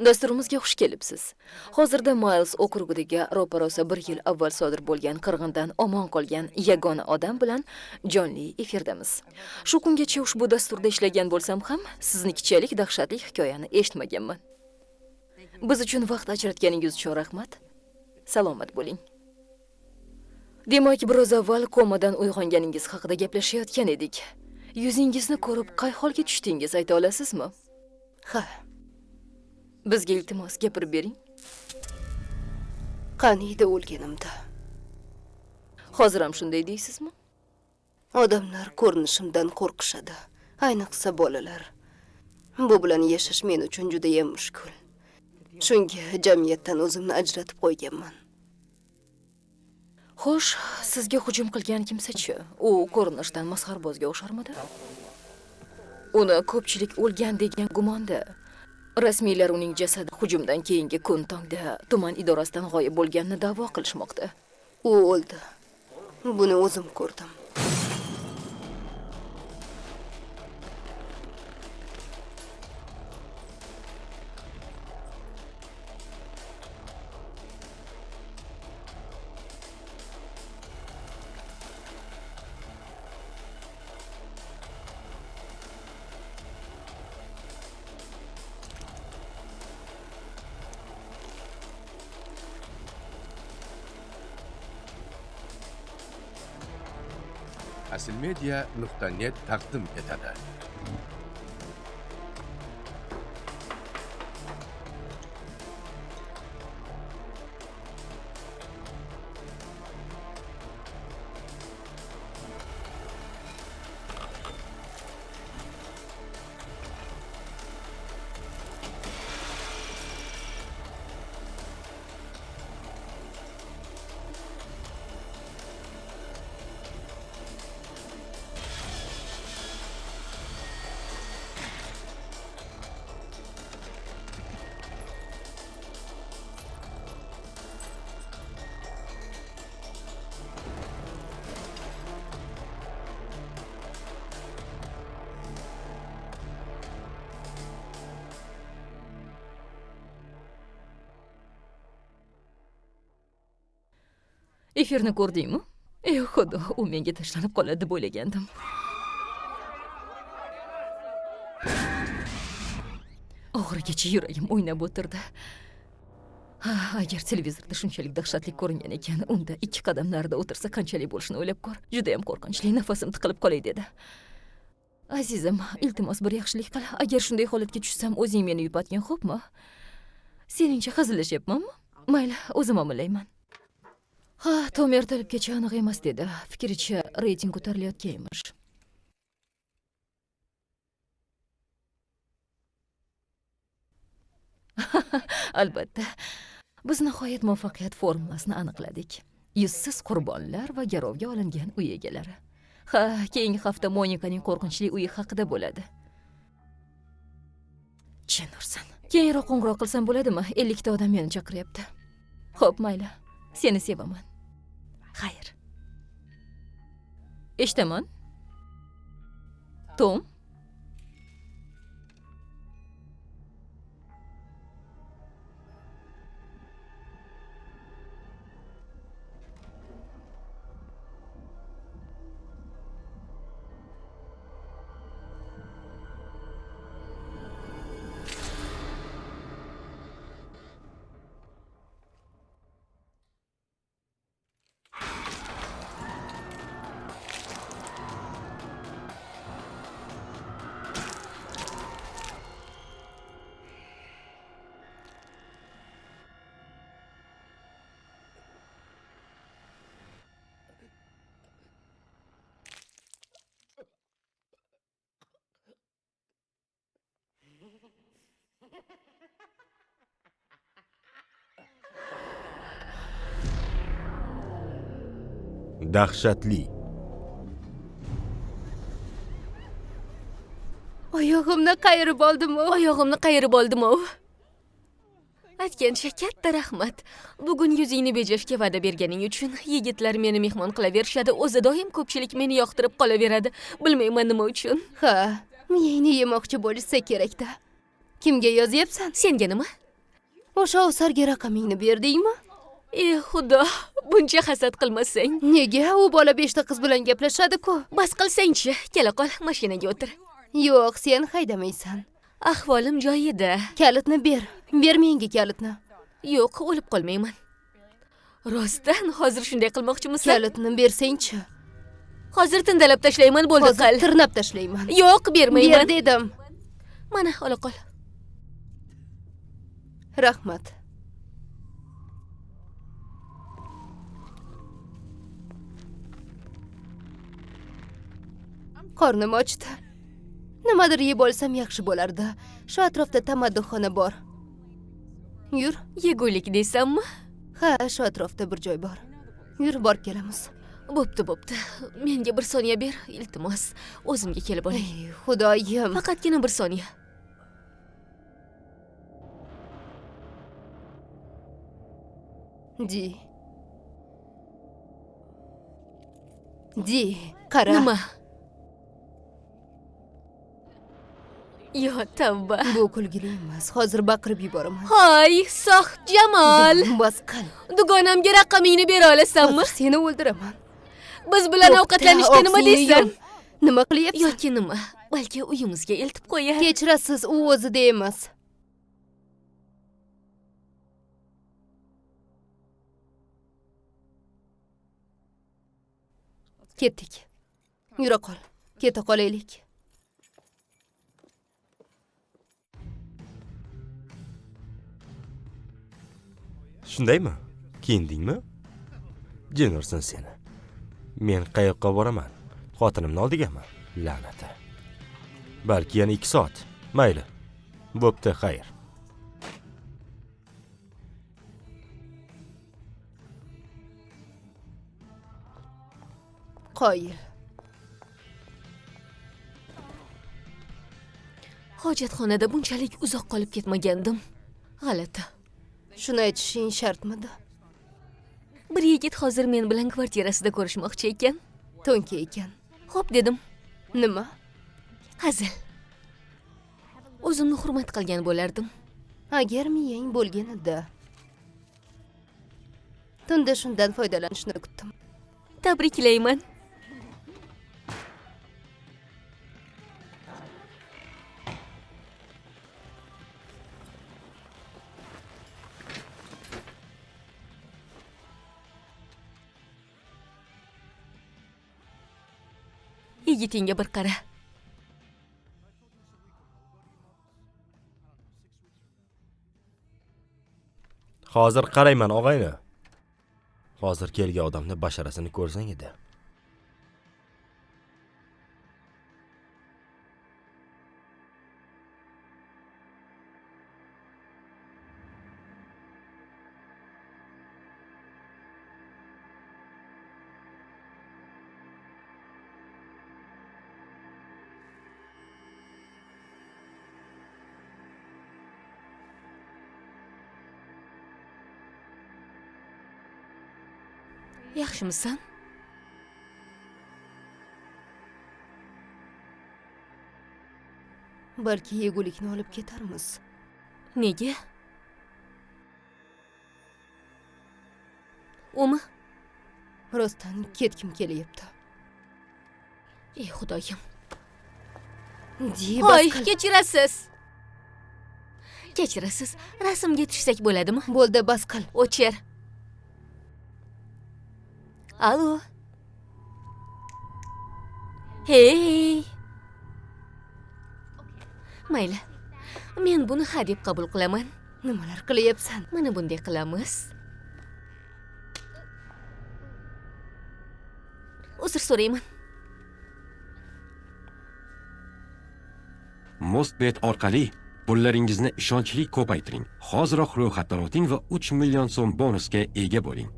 Dasturimizga xush kelibsiz. Hozirda Miles okrugidagi ro'parosa 1 yil avval sodir bo'lgan qirg'indan omon qolgan yagona odam bilan jonli efirdamiz. Shu kungacha ushbu dasturda ishlagan bo'lsam ham, siznikichalik dahshatli hikoyani eshitmaganman. Biz uchun vaqt ajratganingiz uchun rahmat. Salomat bo'ling. Demak, biroz avval komadan uyg'onganingiz haqida gaplashayotgan edik. Yuzingizni ko'rib, qay holga tushdingiz, ayta olasizmi? Ha, Bizga iltimos gapirib bering. qaniydi o'lganimda. Hozir ham shunday deysizmi? Odamlar ko'rinishimdan qo'rqishadi, ayniqsa bolalar. Bu bilan yashash men uchun juda ham mushkul. Shunga jamiyatdan o'zimni ajratib qo'yganman. Xo'sh, sizga hujum qilgan kimsa-chi? U ko'rinishdan masxarbozga o'xsharmidi? Uni ko'pchilik o'lgan degan gumonda. Rasmiylar uning jasadi hujumdan keyingi kun tongda tuman idorasidan g'oyib bo'lganini da'vo qilishmoqda. U o'ldi. Buni o'zim ko'rdim. Asilmedia.net taqdim etadi. Efirni ko'rdingmi? Ey xudo, u menga tashlanib qoladi deb o'ylagandim. Oxirigacha yuragim o'ynab o'tirdi. Agar televizorda shunchalik dahshatli ko'ringan ekan, unda 2 qadam narida o'tirsa qanchalik bo'lishini o'ylab ko'r. Juda ham qo'rqinchli, nafasim tiqilib qolay dedi. Azizim, iltimos bir yaxshilik qil. Agar shunday holatga tushsam, o'zing meni yupatgin, xo'pmi? Seningcha hazillashyapmanmi? Mayli, o'zim omilayman. Tom ertalabgacha aniq emas dedi. Fikricha reyting ko'tarilayotgan emish. Albatta. Biz nihoyat muvaffaqiyat formulasini aniqladik. Yuzsiz qurbonlar va garovga olingan uy egalari. Keyingi hafta Monikaning qo'rqinchli uyi haqida bo'ladi. Chin ursin. Keyinroq qo'ng'iroq qilsam bo'ladimi? 50 ta odam meni chaqiryapti. Xo'p, mayli. Seni sevaman. Xayr. Eshitaman. Tom? Dahshatli. Oyog'imni qayirib oldim-u. Aytgancha katta rahmat. Bugun yuzingni bejashga va'da berganing uchun yigitlar meni mehmon qilaverishadi. O'zi doim ko'pchilik meni yoqtirib qolaveradi. Bilmayman nima uchun. Ha, miyangni yemoqchi bo'lsa kerak-da. Kimga yozyapsan? Senga nima? O'sha ovsarga raqamingni berdingmi? Xudo, buncha hasad qilmasang. Nega? U bola 5 ta qiz bilan gaplashadi-ku. Bas qilsang-chi, kela qol, mashinaga o'tir. Yo'q, sen haydamaysan. Ahvolim joyida. Kalitni ber. Ber menga kalitni. Yo'q, o'lib qolmayman. Rostdan hozir shunday qilmoqchimisan? Kalitni bersang-chi. Hozir tindalab tashlayman, bo'ldi Hozir qil. tirnab tashlayman. Yo'q, bermayman. Ber dedim. Mana, ola qol. Rahmat. Qornim ochdi. Nimadir yeb olsam yaxshi bo'lardi. Shu atrofda tamadduxona bor. Yur. Yegulik deysanmi? Ha, shu atrofda bir joy bor. Yur, borib kelamiz. Bo'pti. Menga bir soniya ber, iltimos. O'zimga kelib olay. Ey, Xudoyim. Faqatgina bir soniya. Di, qara. Nima? Yo, tavba. Bu kulgili emas. Hozir baqirib yuboraman. Hoy, sox Jamol. Bas qil. Dugonamga raqamingni bera olasanmi? Hozir seni o'ldiraman. Biz bilan ovqatlanishga nima To'xta, deysan? oqsini yum. Nima qilyapsan? Yoki nima? Balki uyimizga eltib qo'yar. Kechirasiz, u o'zida emas. Ketdik. Yura qol. Keta qolaylik. Shundaymi? Kiyindingmi? Jin ursin seni. Men qayoqqa boraman? Xotinimni oldigami? La'nati. Balki yana 2 soat. Mayli. Bo'pti, xayr. Qoyil. Hojatxonada bunchalik uzoq qolib ketmagandim. G'alati. Shuni aytishing shartmidi? Bir yigit hozir men bilan kvartirasida ko'rishmoqchi ekan. To'nka ekan. Xo'p dedim. Nima? Hazil. O'zimni hurmat qilgan bo'lardim. Agar miyang bo'lganida. Tunda shundan foydalanishni kutdim. Tabriklayman. Yigitingga bir qara. Hozir qarayman, og'ayni. Hozir kelgan odamni basharasini ko'rsang edi. Yaxshimisan? Balki yegulikni olib ketarmiz. Nega? Umi? Rostdan ketkim kelyapti. Ey xudoyim. Di, Hoy, bas qil. kechirasiz. Kechirasiz. Rasmga tushsak bo'ladimi? Bo'ldi, bas qil. O'chir. Alo. Hey. Mayli. Men buni ha deb qabul qilaman. Nimalar qilyapsan? Mana bunday qilamiz. Uzr so'rayman. Mostbet orqali pullaringizni ishonchli ko'paytiring. Hoziroq ro'yxatdan o'ting va 3 million so'm bonusga ega bo'ling.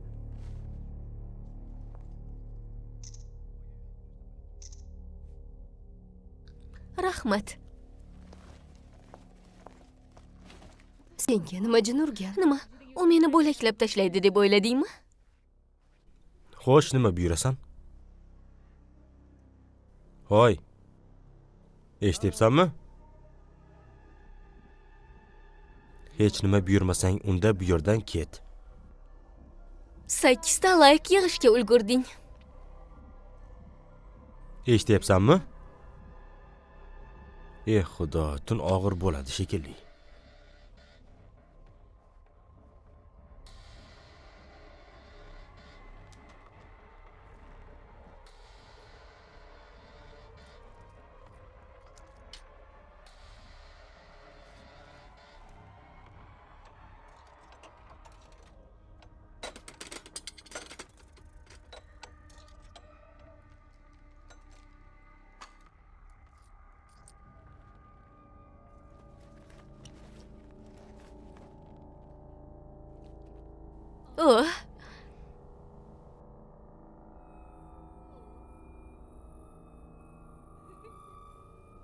Rahmat. Senga nima jin urgan? Nima? U meni bo'laklab tashlaydi deb o'yladingmi? Xo'sh, nima buyurasan? Hoy. Eshityapsanmi? Hech nima buyurmasang, unda bu yerdan ket. 8 ta layk yig'ishga ulgurding. Eshityapsanmi? Xudo, tun og'ir bo'ladi shekilli. Oh,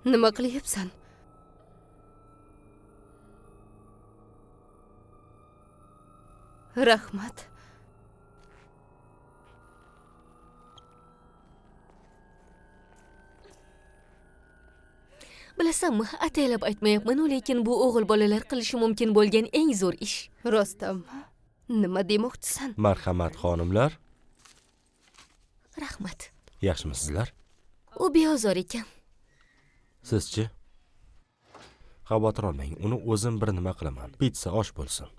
Nima qilyapsan? Rahmat. bilasanmi, ataylab aytmayapman, lekin bu o'g'il bolalar qilishi mumkin bo'lgan eng zo'r ish. Rostdanmi? Nima demoqchisan? Marhamat xonimlar, Rahmat. yaxshimisizlar? U beozor ekan. Sizchi? Xavotir olmang, uni o'zim bir nima qilaman. Pitsa osh bo'lsin.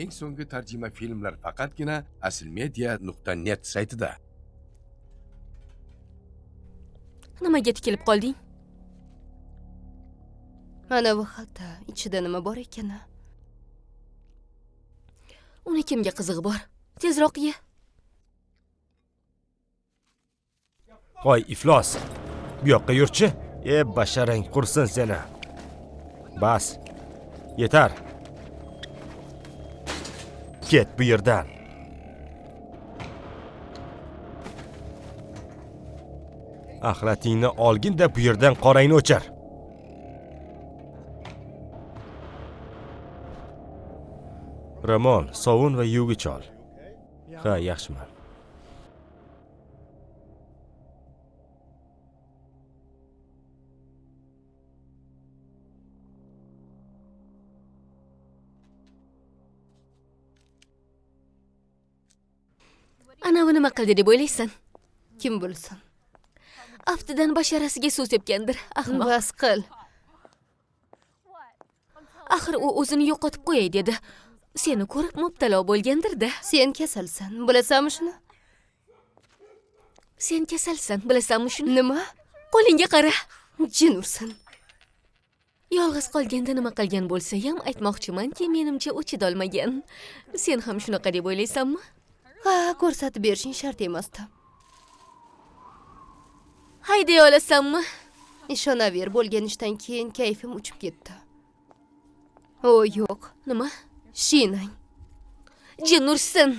Eng so'nggi tarjima filmlar faqatgina asilmedia.net saytida. Nimaga tikilib qolding? Mana bu xalta, ichida nima bor ekan? Uni kimga qizig'i bor? Tezroq ye. Voy iflos. Bu yoqqa yurchi? Basharang qursin seni. Bas. Yetar. Ket bu yerdan. Axlatingni olgin-da bu yerdan qorangni o'chir. Ramon, sovun va yuvgich ol. Ha, yaxshiman. Anavi nima qildi deb o'ylaysan? Kim bilsin? Aftidan basharasiga suv sepgandir, ahmoq. Bas qil. Axir u o'zini yo'qotib qo'yay dedi. Seni ko'rib mubtalo bo'lgandir-da. Sen kasalsan, bilasanmi shuni? Sen kasalsan, bilasanmi shuni? Nima? Qo'lingga qara. Jin ursin. Yolg'iz qolganda nima qilgan bo'lsa ham aytmoqchimanki, menimcha u chidolmagan. Sen ham shunaqa deb o'ylaysanmi? Ha, ko'rsatib berishing shart emasdi. Hayday olasanmi? Ishonaver, bo'lgan ishdan keyin kayfim uchib ketdi. O, yo'q. Nima? Shinang. Jin ursin.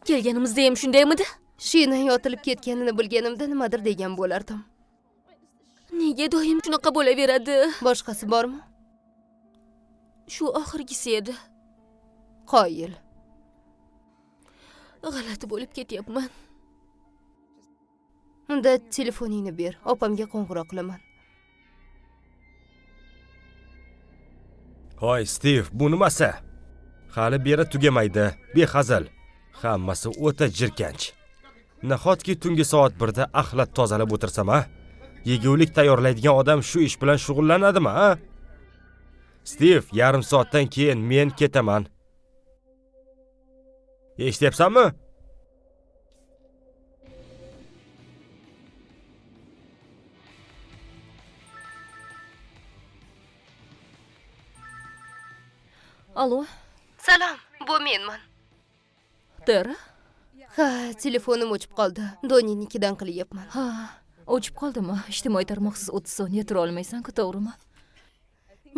Kelganimizda ham shundaymidi? Shinang yotilib ketganini bilganimda nimadir degan bo'lardim. Nega doim shunaqa bo'laveradi? Boshqasi bormi? Shu oxirgisi edi. Qoyil. G'alati bo'lib ketyapman. Unda telefoningni ber, opamga qo'ng'iroq qilaman. Hoy, Stiv, bu nimasi? Hali beri tugamaydi, behazil. Hammasi o'ta jirkanch. Nahotki tungi soat 1da axlat tozalab o'tirsam, ha? Yegulik tayyorlaydigan odam shu ish bilan shug'ullanadimi, ha? Stiv, yarim soatdan keyin men ketaman. Eshityapsanmi? Alo, Salom, bu menman. Tera? Ha, telefonim o'chib qoldi. Doninikidan qilyapman. Ha, o'chib qoldimi? Ijtimoiy tarmoqsiz 30 soniya tura olmaysan-ku, to'g'rimi?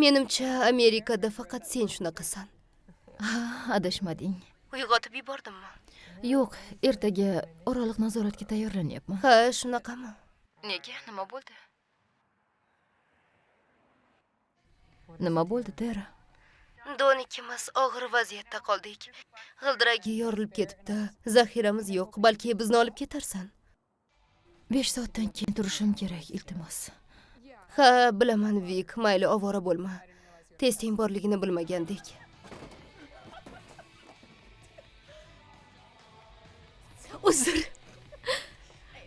Menimcha, Amerikada faqat sen shunaqasan. Ha, adashmading. Uyg'otib yubordimmi? Yo'q, ertaga oraliq nazoratga tayyorlanyapman. Ha, shunaqami? Nega? Nima bo'ldi? Nima bo'ldi, Tera? Don ikkimiz og'ir vaziyatda qoldik. G'ildiragi yorilib ketibdi. Zaxiramiz yo'q, balki bizni olib ketarsan. 5 soatdan keyin turishim kerak, iltimos. Ha, bilaman Vik, mayli ovora bo'lma. Testing borligini bilmagandek. Uzr.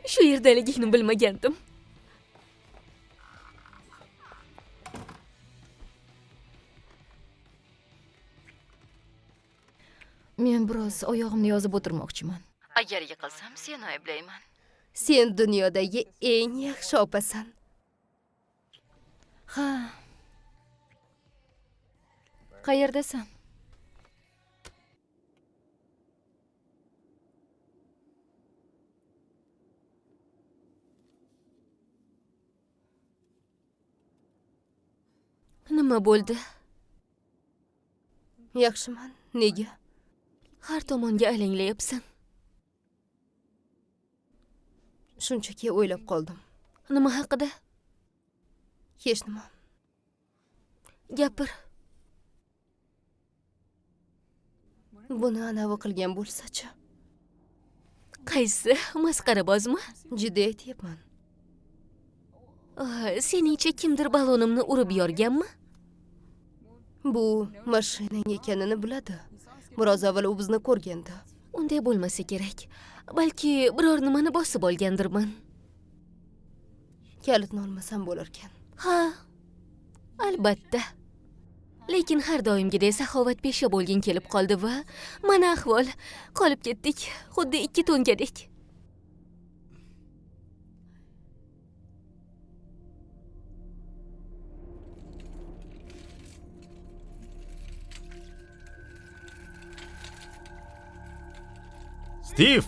Shu yerdaligingni bilmagandim. Men biroz oyog'imni yozib o'tirmoqchiman. Agar yiqilsam, seni ayblayman. Sen dunyodagi eng yaxshi opasan. Ha. Qayerdasan? Nima bo'ldi? Yaxshiman. Nega? Har tomonga alanglayapsan. Shunchaki o'ylab qoldim. Nima haqida? Hech nima. Gapir. Buni anavi qilgan bo'lsa-chi? Qaysi? Masxarabozmi? Jiddiy aytyapman. Seningcha kimdir balonimni urib yorganmi? Bu mashinang ekanini biladi. Biroz avval u bizni ko'rgandi. Unday bo'lmasa kerak. Balki biror nimani bosib olgandirman. Kalitni olmasam bo'lar ekan. Ha, albatta. Lekin har doimgidek saxovatpesha bo'lgin kelib qoldi va mana ahvol. Qolib ketdik, xuddi 2 to'nkadek. Stiv!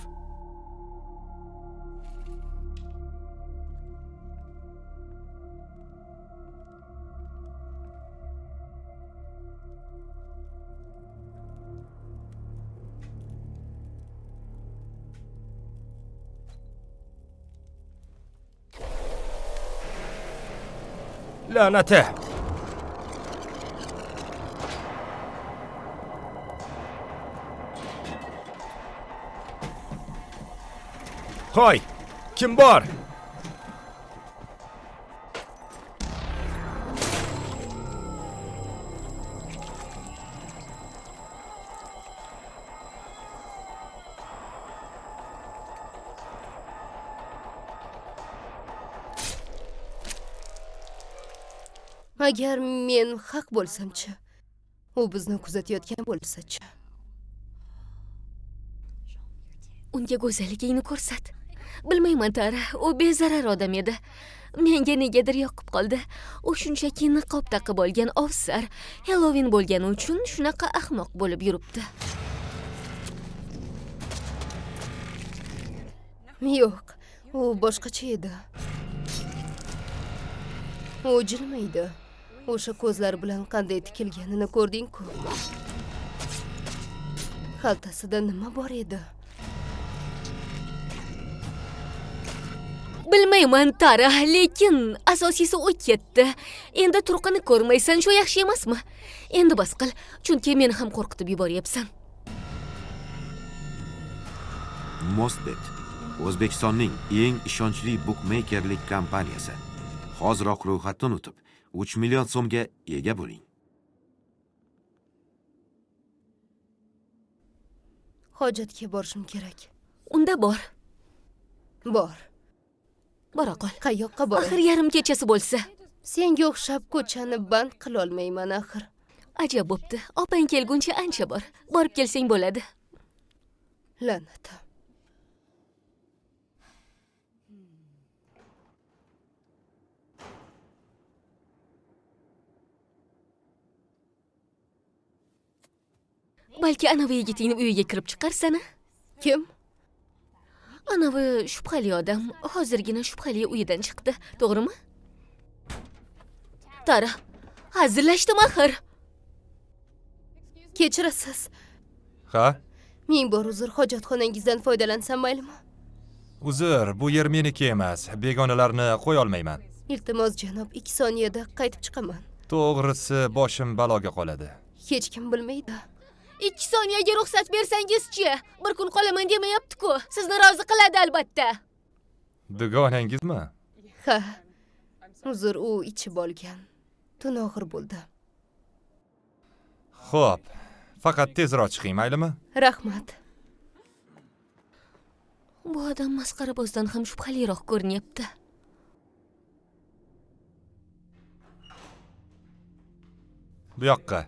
La'nati! Hoy! Kim bor? Agar men haq bo'lsam-chi, u bizni kuzatayotgan bo'lsa-chi. Unga go'zalligingni ko'rsat. Bilmayman, Tara, u bezarar odam edi. Menga negadir yoqib qoldi. U shunchaki niqob taqib olgan ofsar, Halloween bo'lgani uchun shunaqa ahmoq bo'lib yuribdi. Yo'q, u boshqacha edi. U jilmaydi. O'sha ko'zlar bilan qanday tikilganini ko'rding-ku. Xaltasida nima bor edi? Bilmayman, Tara, lekin asosiysi u ketdi. Endi turqini ko'rmaysan, shu yaxshi emasmi? Endi bas qil, chunki meni ham qo'rqitib yuboryapsan. Mostbet O'zbekistonning eng ishonchli bukmeykerlik kompaniyasi. Hoziroq ro'yxatdan o'tib, 3 million so'mga ega bo'ling. Hojatga borishim kerak. Unda bor. Bor. Bora qol. Qayoqqa boray? Axir yarim kechasi bo'lsa. Senga o'xshab ko'chani band qila olmayman axir. Ajab bo'pti. Opang kelguncha ancha bor. Borib kelsang bo'ladi. La'nat. Balki anavi yigitingni uyiga kirib chiqarsana. Kim? Anavi shubhali odam hozirgina shubhali uyidan chiqdi, to'g'rimi? Tara, hazillashdim axir. Kechirasiz. Ha? Ming bor uzr, hojatxonangizdan foydalansam maylimi? Uzr, bu yer meniki emas. Begonalarni qo'ya olmayman. Iltimos janob, 2 soniyada qaytib chiqaman. To'g'risi, boshim baloga qoladi. Hech kim bilmaydi. 2 soniyaga ruxsat bersangiz-chi? Bir kun qolaman demayapti-ku. Sizni rozi qiladi albatta. Dugonangizmi? Ha, uzr, u ichib olgan. Tun og'ir bo'ldi. Xo'p, faqat tezroq chiqing, maylimi? Rahmat. Bu odam masxarabozdan ham shubhaliroq ko'rinyapti. Bu yoqqa.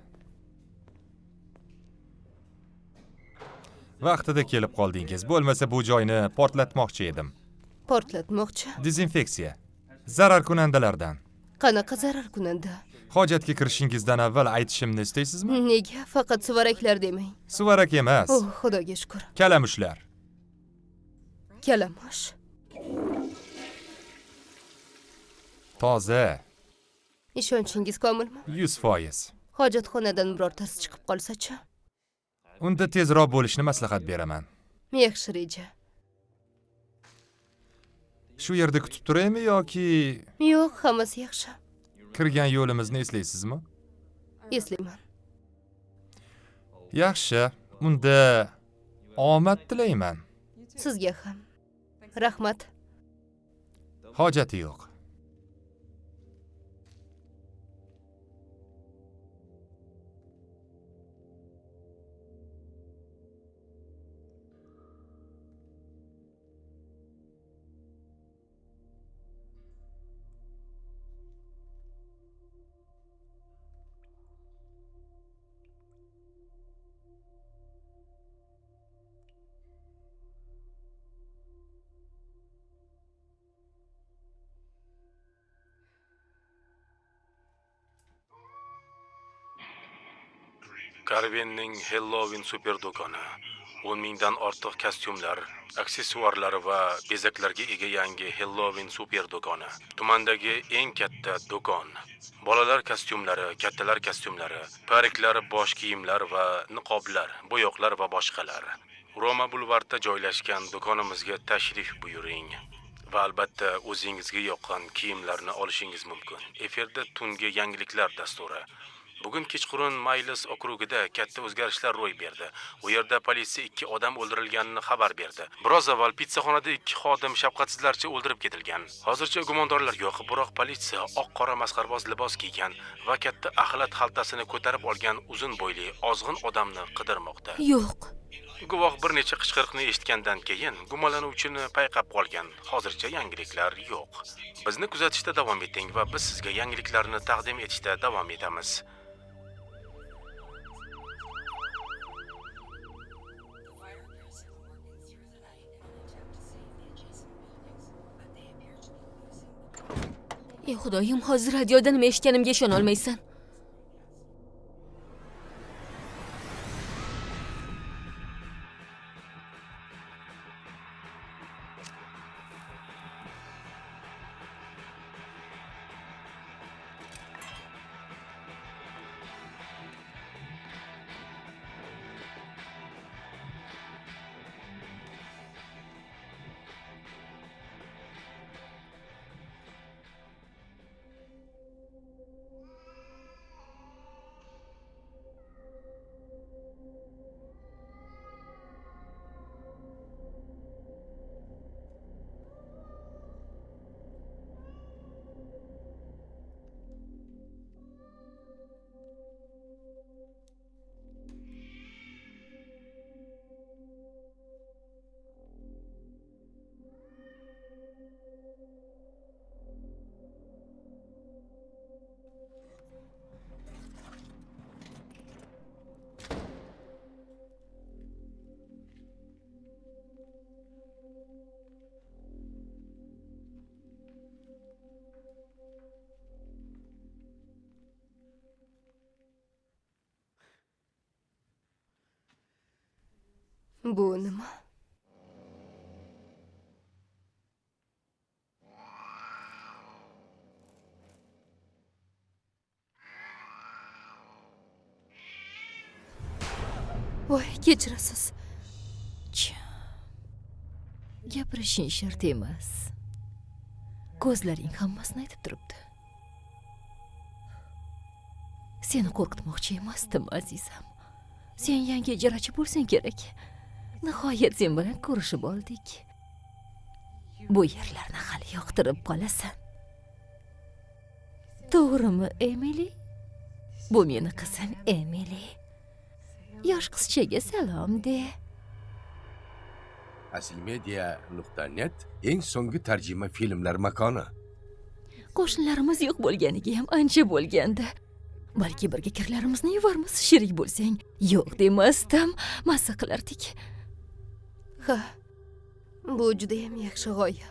Vaqtida kelib qoldingiz. Bo'lmasa bu joyni portlatmoqchi edim. Portlatmoqchi. Dezinfeksiya. Zararkunandalardan. Qanaqa zarar kunanda? Hojatga kirishingizdan avval aytishimni istaysizmi? Nega? Faqat suvaraklar demang. Suvarak emas, Oh, xudoga shukr. kalamushlar. Kalamush. Toza, Ishonchingiz komilmi? 100%. Hojatxonadan birortasi chiqib qolsa-chi? Unda tezroq bo'lishni maslahat beraman. Yaxshi reja. Shu yerda kutib turaymi yoki Yo'q, hammasi yaxshi. kirgan yo'limizni eslaysizmi? Eslayman. Yaxshi, unda omad tilayman. Sizga ham. Rahmat. Hojati yo'q. Karvenning Halloween super do'koni 10 mingdan ortiq kostyumlar, aksessuarlar va bezaklarga ega yangi Halloween super do'koni. Tumandagi eng katta do'kon. Bolalar kostyumlari, kattalar kostyumlari, pariklar, bosh kiyimlar va niqoblar, bo'yoqlar va boshqalar. Roma bulvarda joylashgan do'konimizga tashrif buyuring. Va albatta o'zingizga yoqqan kiyimlarni olishingiz mumkin. Efirda tungi yangiliklar dasturi. Bugun kechqurun Maylis okrugida katta o'zgarishlar ro'y berdi. U yerda politsiya 2 odam o'ldirilganini xabar berdi. Biroz avval pitssaxonada 2 xodim shafqatsizlarcha o'ldirib ketilgan. Hozircha gumondorlar yo'q, biroq politsiya oq-qora masxarboz libos kiygan va katta axlat xaltasini ko'tarib olgan uzun bo'yli ozg'in odamni qidirmoqda. Yo'q. Guvoh bir necha qichqiriqni eshitgandan keyin gumonlanuvchini payqab qolgan. Hozircha yangiliklar yo'q. Bizni kuzatishda davom eting va biz sizga yangiliklarni taqdim etishda davom etamiz. Ey xudoyim, hozir radioda nima eshitganimga ishona olmaysan. Bu nima? Voy, kechirasiz. Gapirishing shart emas. Ko'zlaring hammasini aytib turibdi. Seni qo'rqitmoqchi emasdim, azizam. Sen yangi ijrochi bo'lsang kerak. Nihoyat sen bilan ko'rishib oldik. bu yerlarni hali yoqtirib qolasan. To'g'rimi, Emily? Bu meni qizim Emily. Yosh qizchaga salom de. Asilmedia.net eng so'nggi tarjima filmlar makoni. Qo'shnilarimiz yo'q bo'lganiga ham ancha bo'lgandi. Balki birga kirlarimizni yuvarmiz, sherik bo'lsang. Yo'q demasdan, mazza qilardik. Ha, bu juda ham yaxshi g'oya.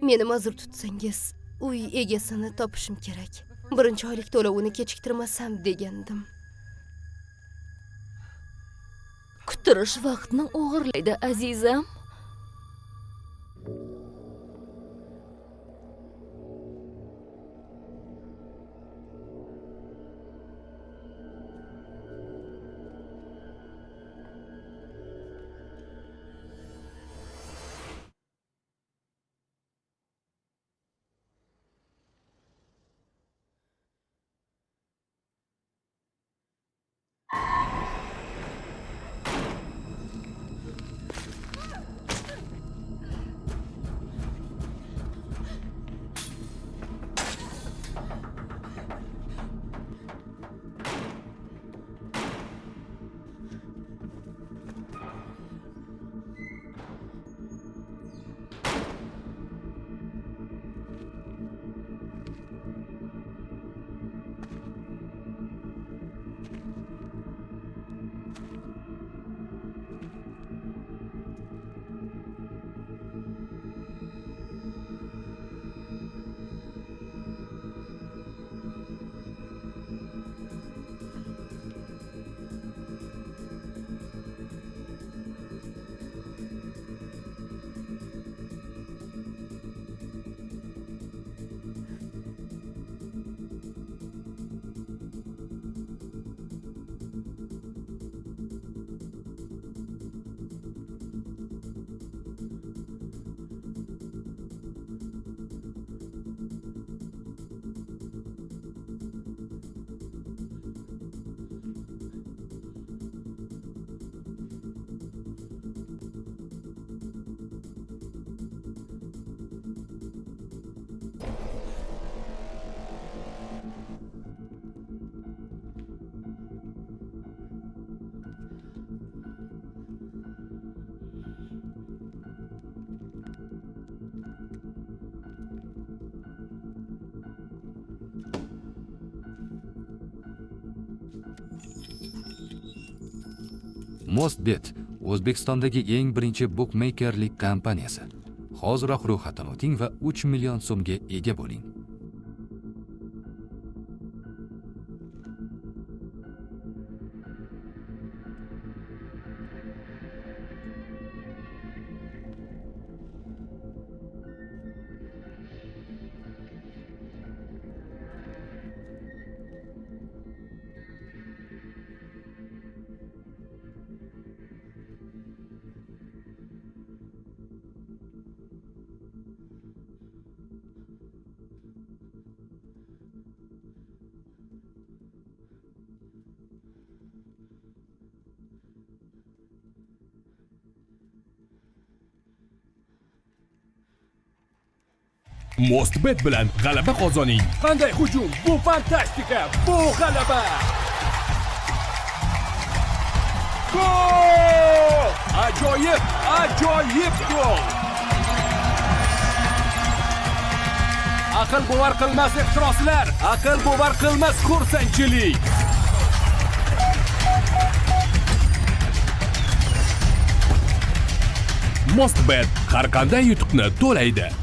Meni ma'zur tutsangiz, uy egasini topishim kerak. Birinchi oylik to'lovini kechiktirmasam degandim. Kutirish vaqtni o'g'irlaydi, azizam. Mostbet O'zbekistondagi eng birinchi bukmeykerlik kompaniyasi. Hoziroq ro'yxatdan o'ting va 3 million so'mga ega bo'ling. Mostbet bilan g'alaba qozoning. Qanday hujum? Bu fantastika! Bu g'alaba! Gol! Ajoyib, ajoyib gol! Aql bovar qilmas ehtiroslar, aql bovar qilmas xursandchilik. Mostbet har qanday yutuqni to'laydi.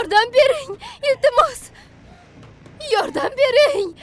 Yordam bering, iltimos. Yordam bering.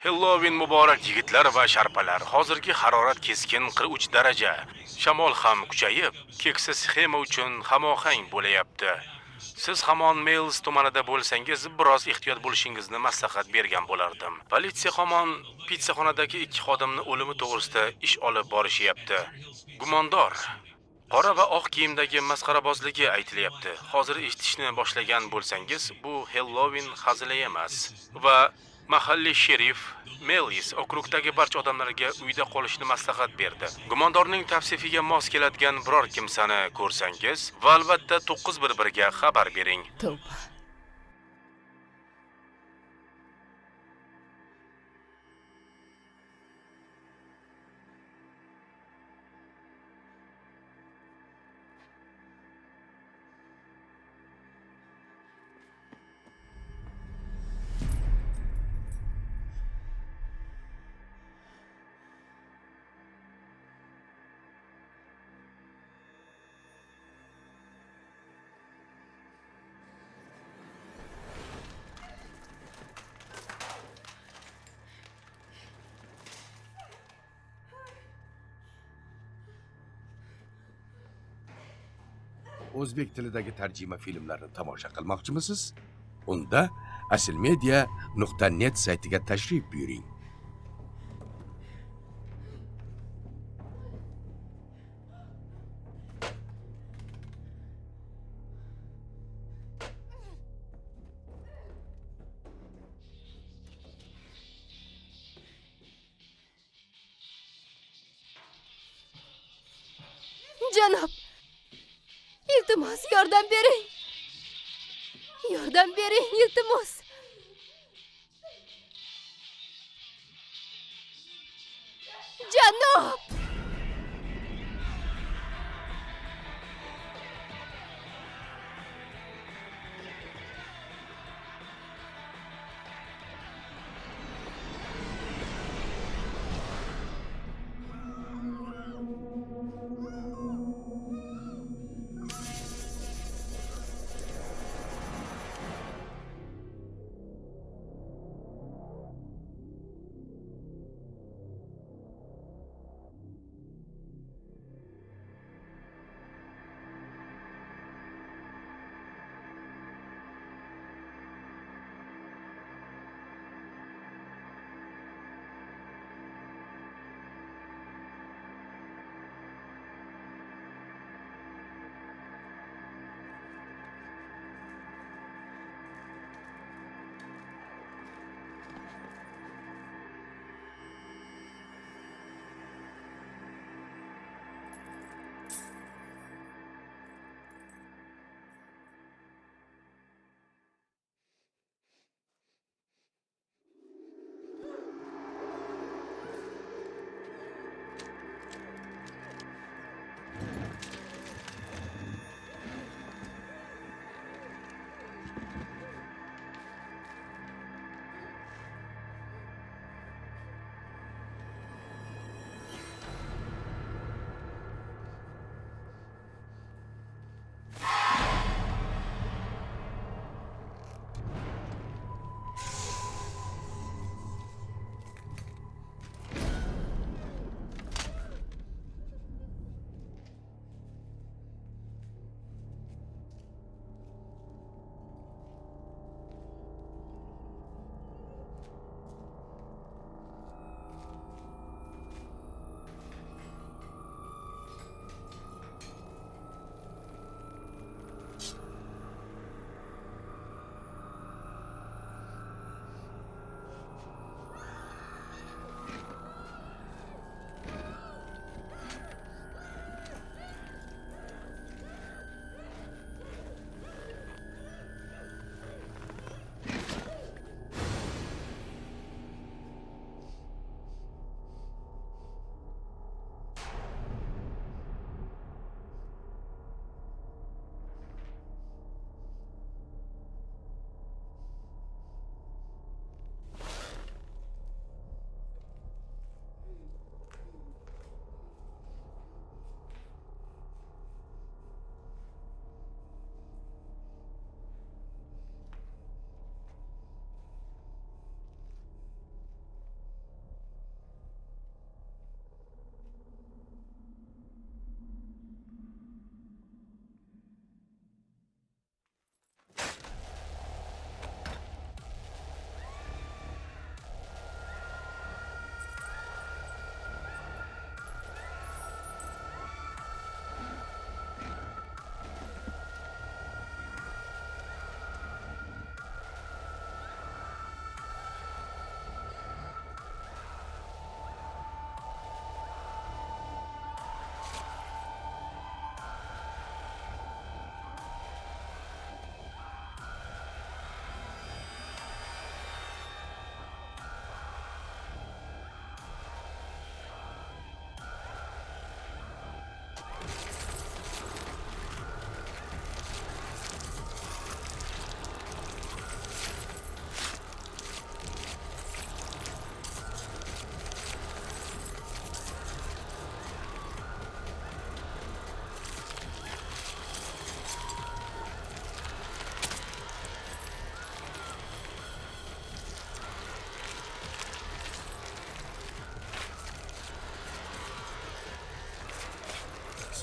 Halloween muborak yigitlar va sharpalar. Hozirgi harorat keskin 43 daraja. Shamol ham kuchayib, keksa sxema uchun hamohang bo'layapti. Siz hamon Miles tumanida bo'lsangiz, biroz ehtiyot bo'lishingizni maslahat bergan bo'lardim. Politsiya hamon pitsaxonadagi 2 xodimni o'limi to'g'risida ish olib borishyapti. Gumondor qora va oq kiyimdagi masxarabozligi aytilyapti. Hozir eshitishni boshlagan bo'lsangiz, bu Halloween hazili emas. Va mahalliy sherif Melis okrugdagi barcha odamlarga uyda qolishni maslahat berdi. Gumondorning tavsifiga mos keladigan biror kimsani ko'rsangiz, va albatta 911 ga xabar bering. Tavba. O'zbek tilidagi tarjima filmlarini tomosha qilmoqchimisiz? Unda aslmedia.net saytiga tashrif buyuring. Janob, iltimos yordam bering. Yordam bering, iltimos. Janob!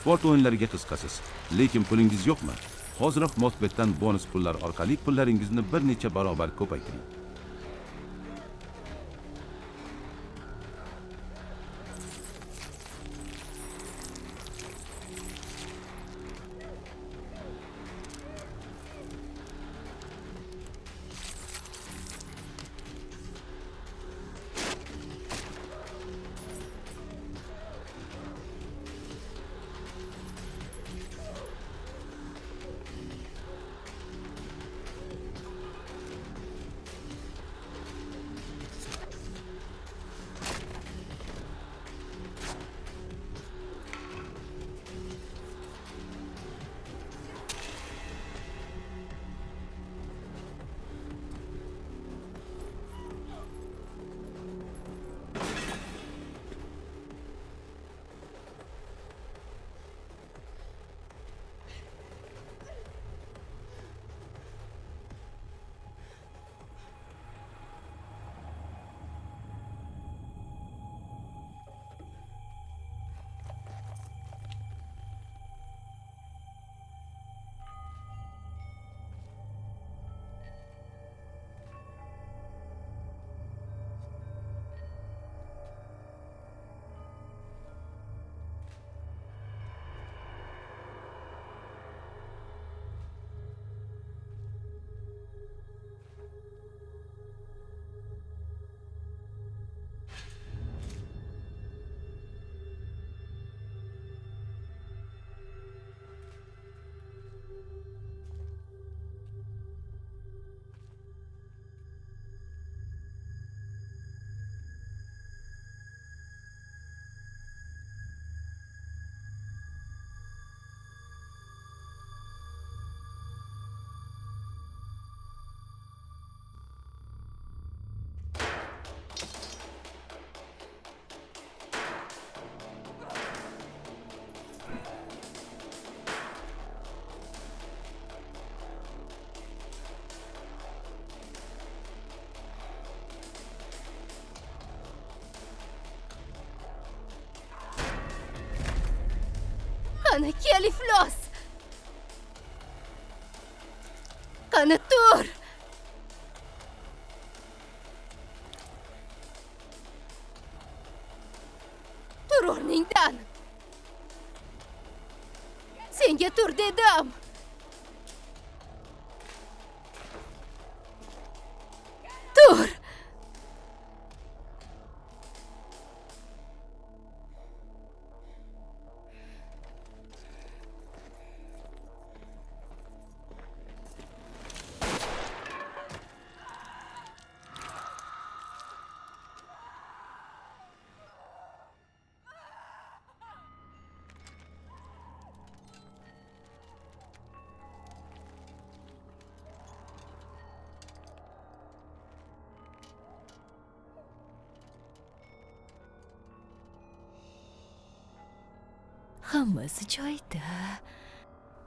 sport o'yinlariga qiziqasiz, lekin pulingiz yo'qmi? Hoziroq Mosbetdan bonus pullar orqali pullaringizni bir necha barobar ko'paytiring. Qani kel iflos. Qani tur. Tur o'rningdan. Senga tur dedim. Tur. Hammasi joyida.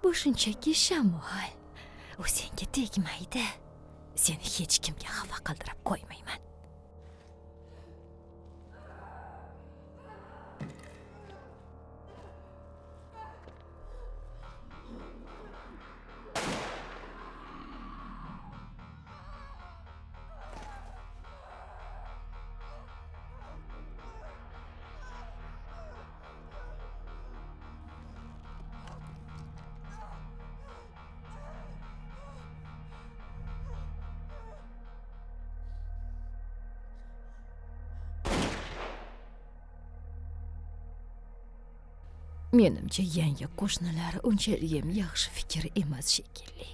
Bu shunchaki shamol. U senga tegmaydi. Seni hech kimga xafa qildirib qo'ymayman. Menimcha yangi qo'shnilar unchalik yaxshi fikr emas shekilli.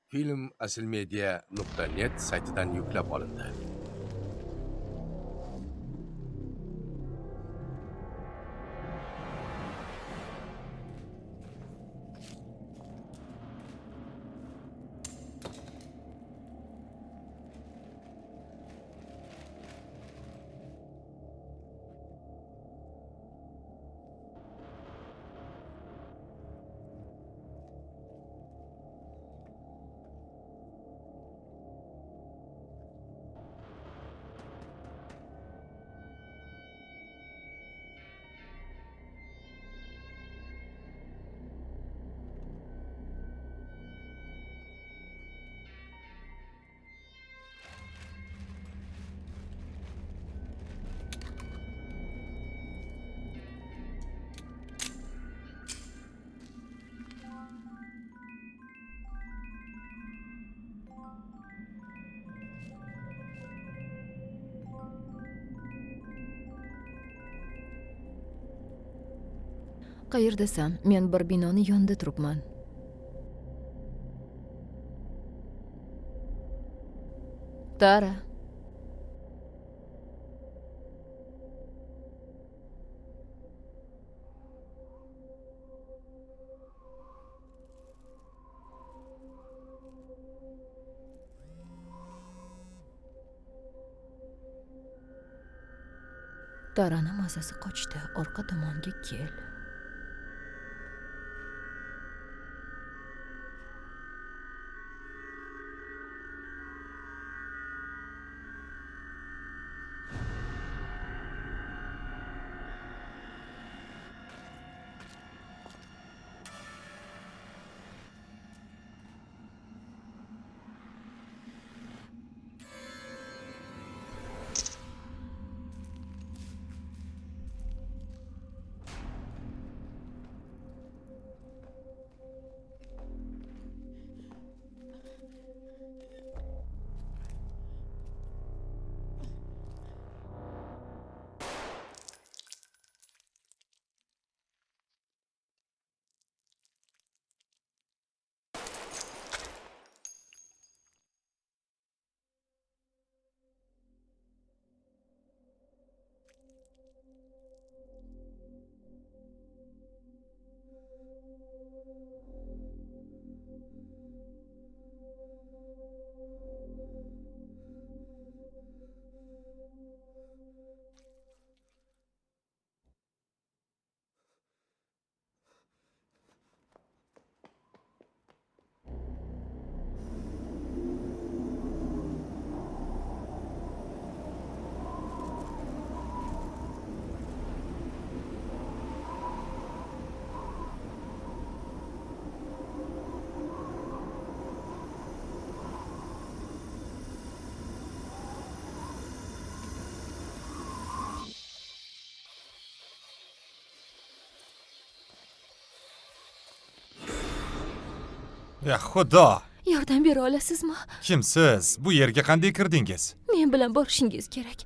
Film aslmedia.net saytidan yuklab olindi. Qayerdasan? Men bir binoni yonida turibman. Tara. Tarani mazasi qochdi. Orqa tomonga kel. Ya xudo! Yordam bera olasizmi? Kimsiz? Bu yerga qanday kirdingiz? Men bilan borishingiz kerak.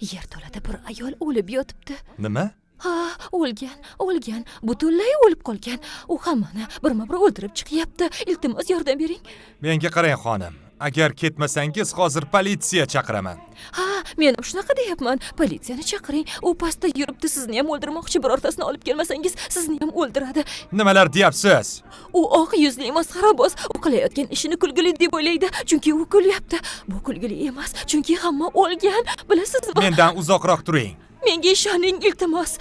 Yerto'lada bir ayol o'lib yotibdi. Nima? Ha, o'lgan, butunlay o'lib qolgan. U hammani birma-bir o'ldirib chiqyapti. Iltimos yordam bering. Menga qarang xonim. Agar ketmasangiz, hozir politsiya chaqiraman. Ha, men ham shunaqa deyapman. Politsiyani chaqiring. U pastda yuribdi, sizni ham o'ldirmoqchi. Birortasini olib kelmasangiz, sizni ham o'ldiradi. Nimalar deyapsiz? U oq yuzli masxaraboz. U qilayotgan ishini kulgili deb o'ylaydi, chunki u kulyapti. Bu kulgili emas, chunki hamma o'lgan. Bilasizmi? Mendan uzoqroq turing. Menga ishoning, iltimos.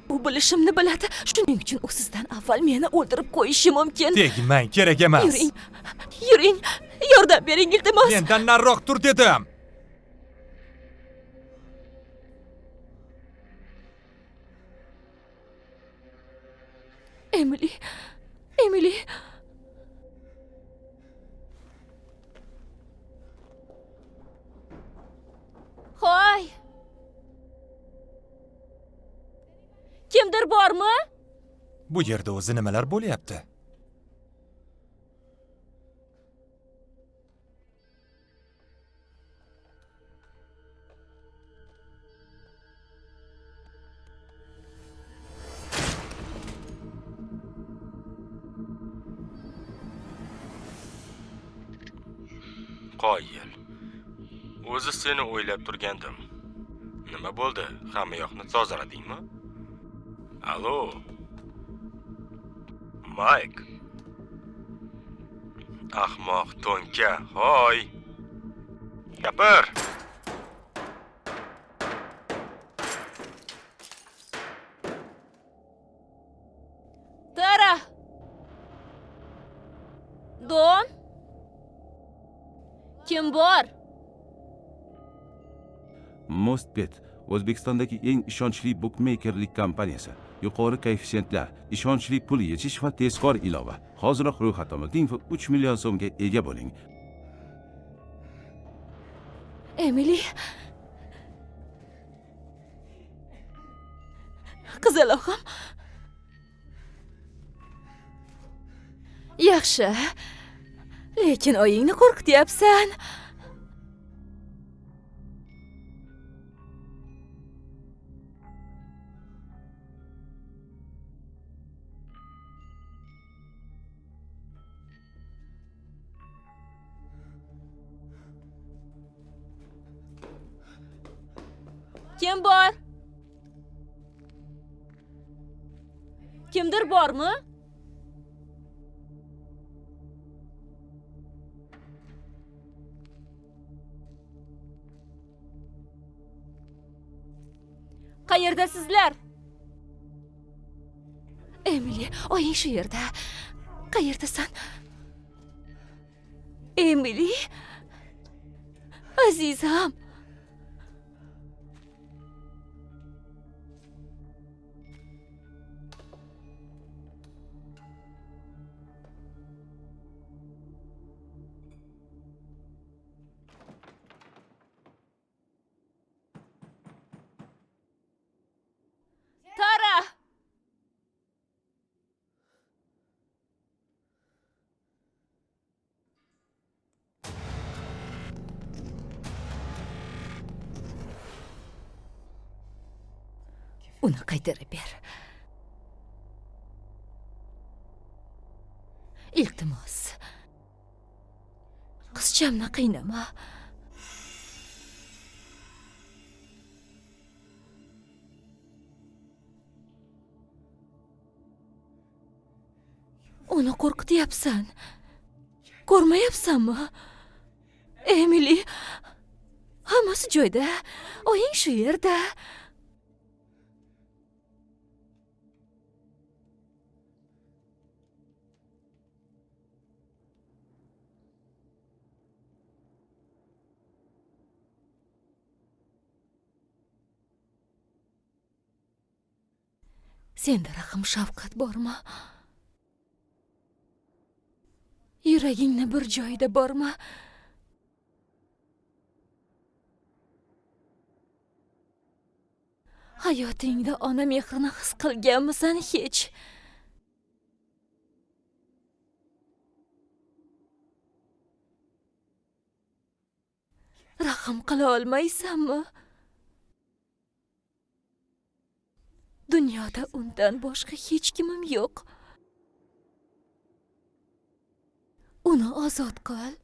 U bilishimni biladi. Shuning uchun u sizdan avval meni o'ldirib qo'yishi mumkin. Tegmang, kerak emas. Yuring. Yordam bering, iltimos. Mendan nariroq tur dedim. Emily. Hoy. Kimdir bormi? Bu yerda o'zi nimalar bo'lyapti? Qoyil. O'zi seni o'ylab turgandim. Nima bo'ldi? Hamma yoqni tozaladingmi? Alo. Mike. Ahmoq to'nka, hoy. Gapir. Tara. Don. Kim bor? Mostbet O'zbekistondagi eng ishonchli bukmeykerlik kompaniyasi. Yuqori koeffitsiyentlar, ishonchli pul yechish va tezkor ilova. Hoziroq ro'yxatdan o'ting va 3 million so'mga ega bo'ling. Emily. Qizalog'im. Yaxshi. Lekin oyingni qo'rqityapsan. Kim bor? Kimdir bormi? Qayerdasizlar? Emily, oying shu yerda. Qayerdasan? Emily? Azizam. Tara! Uni qaytarib ber. Iltimos. Qizchamni qiynama. Uni qo'rqityapsan. Ko'rmayapsanmi? Emily, hammasi joyda. Oying shu yerda. Senda rahim shafqat bormi? Yuragingni bir joyida bormi? Hayotingda ona mehrini his qilganmisan hech? Rahim qila olmaysanmi? Dunyoda undan boshqa hech kimim yo'q. Uni ozod qil.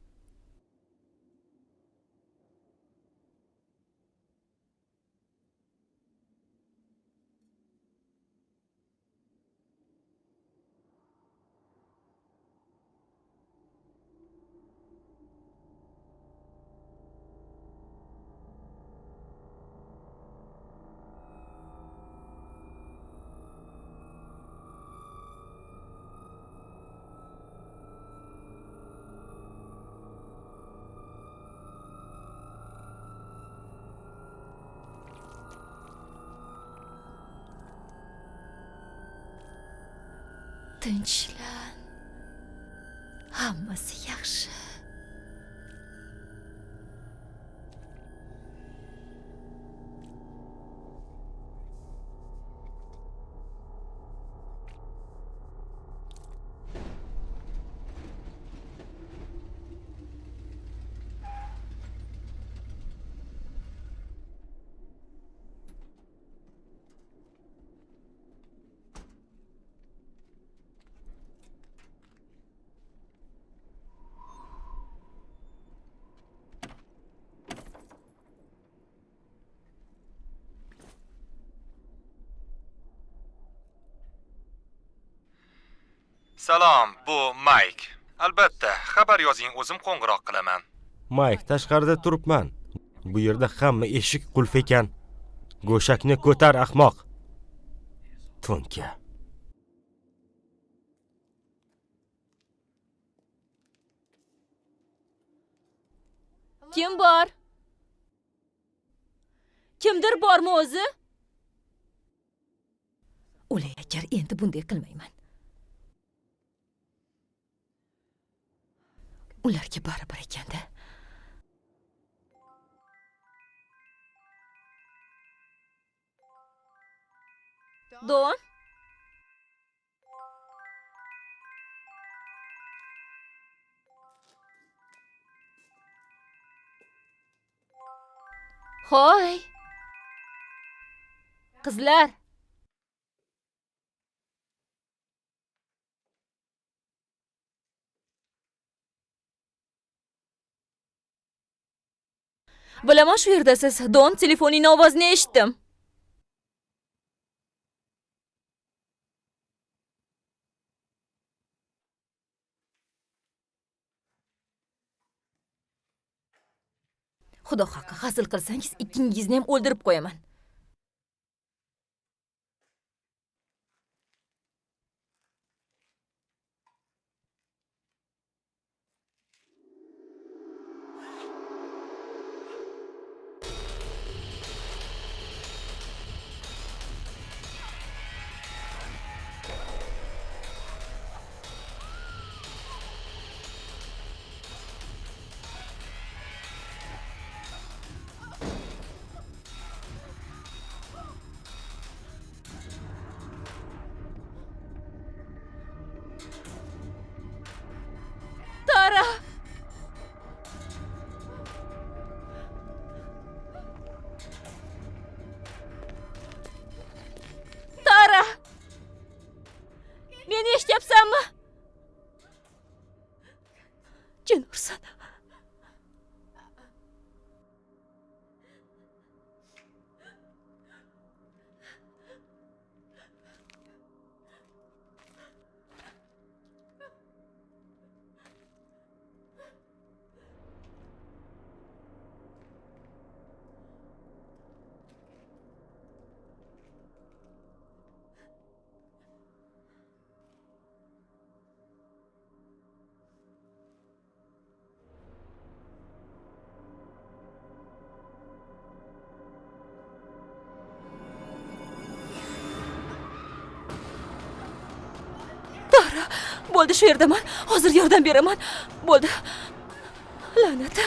Tinchlan. Hammasi yaxshi. Salom, bu Mayk. Albatta, xabar yozing, o'zim qo'ng'iroq qilaman. Mayk, tashqarida turibman. Bu yerda hamma eshik qulf ekan. Go'shakni ko'tar, ahmoq. To'nka. Kim bor? Kimdir bormi o'zi? O'lay akar, endi bunday qilmayman. Ularga baribir ekanda. Don? Hoy. Qizlar. Bilaman shu yerdasiz. Don, telefoning ovozini eshitdim. Xudo haqqi, hazil qilsangiz ikkingizni ham o'ldirib qo'yaman. Tara! Tara! Meni eshityapsanmi? Jin ursin. Bo'ldi, shu yerdaman. Hozir yordam beraman. Bo'ldi. La'nat.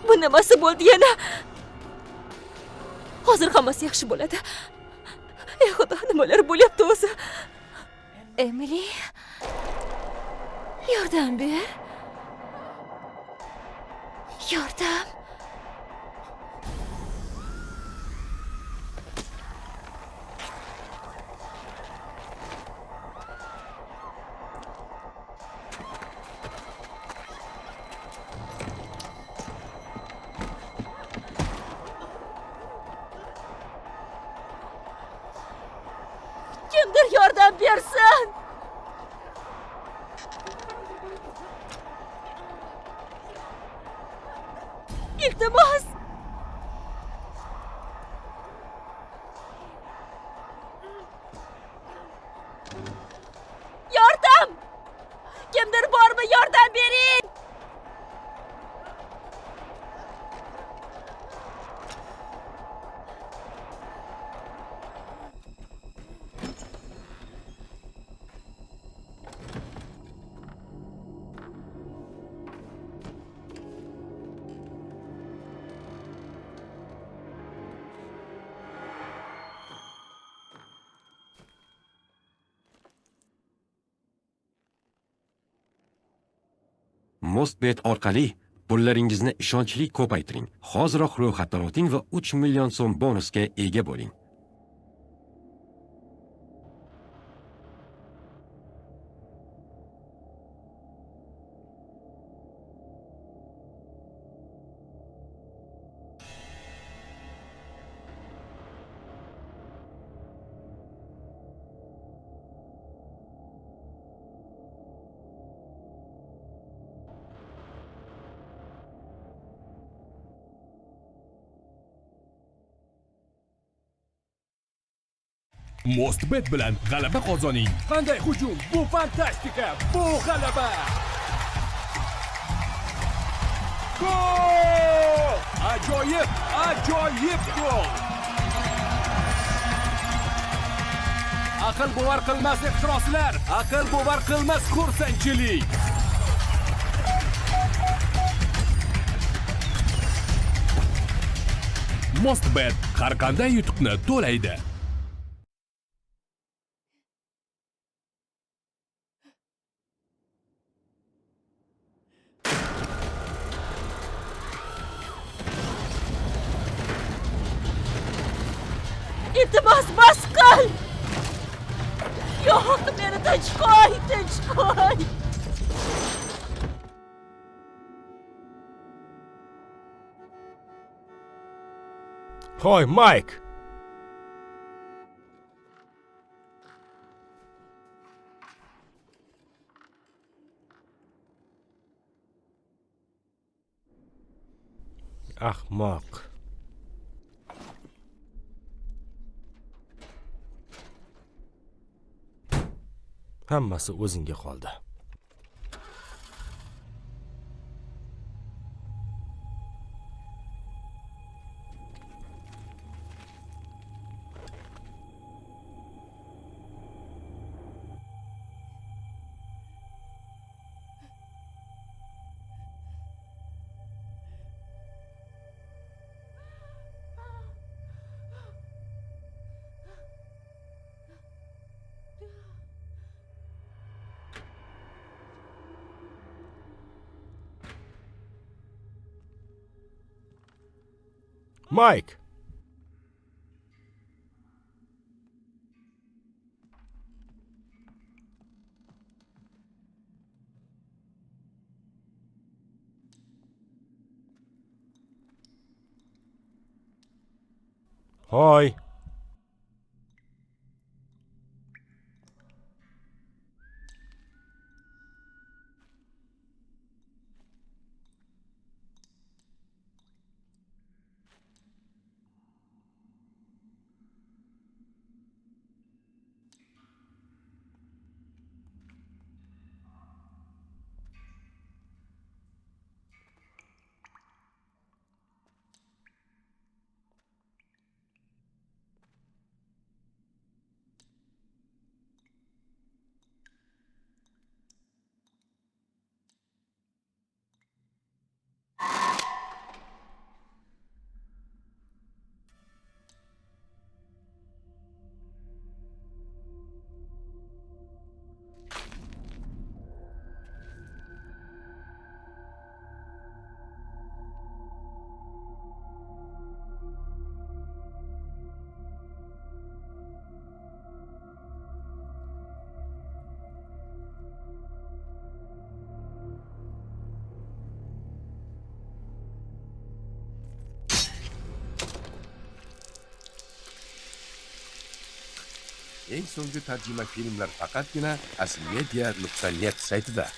Bu nimasi bo'ldi yana? Hozir hammasi yaxshi bo'ladi. Ey Xudo, nimalar bo'lyapti o'zi? Emily, yordam ber. Yordam. Kimdir yordam bersin. İltimos. Yordam. Kimdir bormi? Yordam bering. Mostbet orqali pullaringizni ishonchli ko'paytiring. Hoziroq ro'yxatdan o'ting va 3 million so'm bonusga ega bo'ling. Mostbet bilan g'alaba qozoning. Qanday hujum? Bu fantastika! Bu g'alaba! Gol! Ajoyib! Ajoyib gol! Aql bovar qilmas ixtiroslar, aql bovar qilmas xursandchilik. Mostbet har qanday yutuqni to'laydi. Iltimos bas qil! Yo'q, meni tinch qo'y, tinch qo'y. Hoy, Mayk! Ahmoq. Hammasi o'zingga qoldi. Mayk! Hoy! Eng so'nggi tarjima filmlar faqatgina asmedia.net saytida.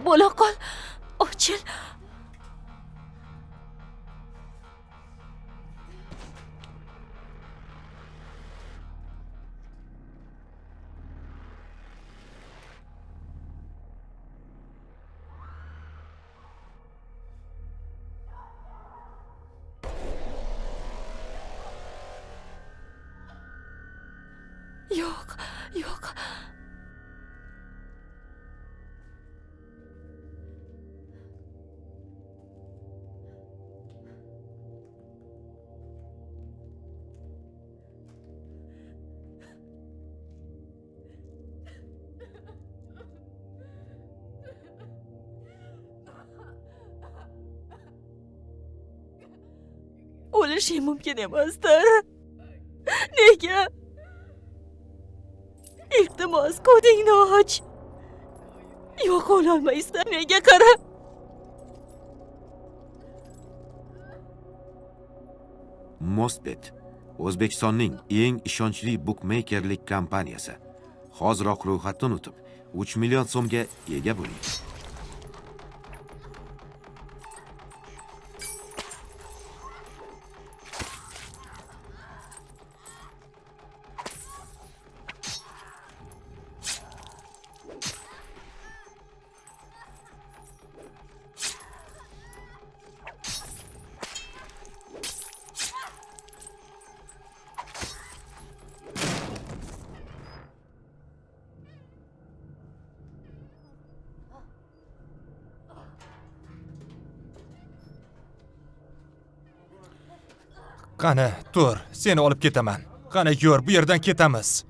bo'la qol. Ochil. Yo'q, yo'q. O'lishim mumkin emasdir. Nega? Iltimos, kodingni och. Yo'q, o'lolmaysan. Nega qara? Mostbet O'zbekistonning eng ishonchli bukmeykerlik kompaniyasi. Hoziroq ro'yxatdan o'tib, 3 million so'mga ega bo'ling. Qani, tur, seni olib ketaman. Qani, yur, bu yerdan ketamiz.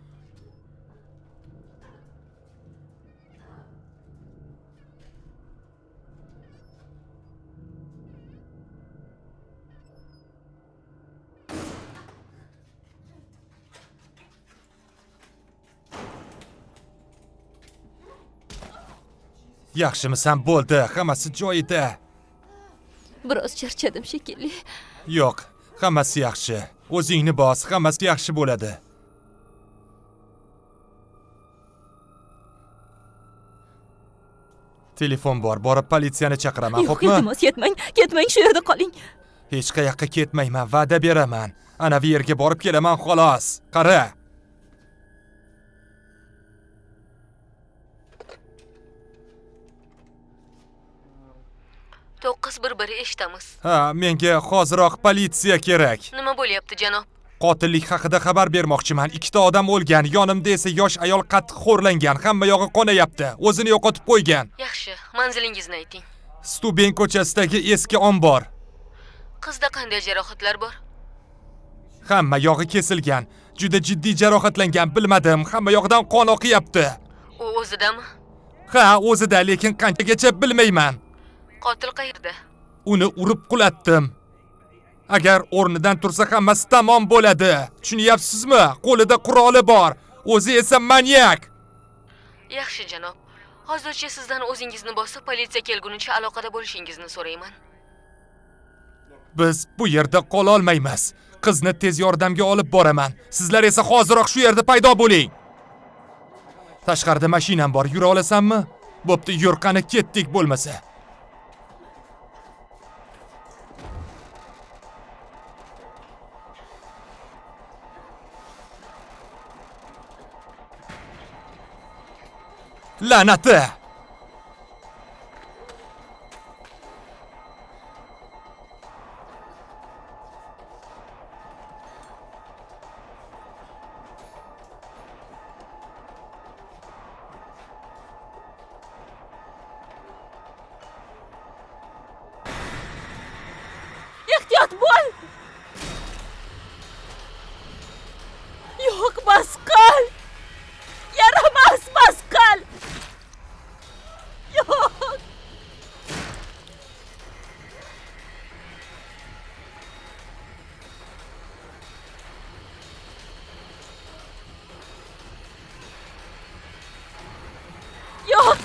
Yaxshimisan, bo'ldi, hammasi joyida. Biroz charchadim shekilli. Yo'q, hammasi yaxshi. O'zingni bos, hammasi yaxshi bo'ladi. Telefon bor, borib politsiyani chaqiraman, Yo'q, xo'pmi? iltimos, ketmang, shu yerda qoling. Hech qayoqqa ketmayman, va'da beraman. Ana bu yerga borib kelaman xolos. Qara. To'qqiz bir eshitamiz. Ha, menga hoziroq politsiya kerak. Nima bo'lyapti, janob? Qotillik haqida xabar bermoqchiman. 2 odam o'lgan, yonimda esa yosh ayol qattiq xo'rlangan. Hamma yog'i qonayapti. O'zini yo'qotib qo'ygan. Yaxshi, manzilingizni ayting. Stuben ko'chasidagi eski ombor. Qizda qanday jarohatlar bor? Hamma yog'i kesilgan. Juda jiddiy jarohatlangan, bilmadim. Hamma yog'idan qon oqyapti. U o'zidami? Ha, o'zida, lekin qanchagacha bilmayman. Qotil qayerda? Uni urib qulatdim. Agar o'rnidan tursa hammasi tamom bo'ladi. Tushunyapsizmi? Qo'lida quroli bor. O'zi esa manyak. Yaxshi, janob. Hozircha sizdan o'zingizni bosib, politsiya kelgunicha aloqada bo'lishingizni so'rayman. Biz bu yerda qola olmaymiz. Qizni tez yordamga olib boraman. Sizlar esa hoziroq shu yerda paydo bo'ling. Tashqarida mashinam bor, yura olasanmi? Bo'pti, yur, qani ketdik bo'lmasa. La'nati! Ehtiyot bo'l! Yo'q, masqal! Yaramas, masqal! Yo'q! Yo'q!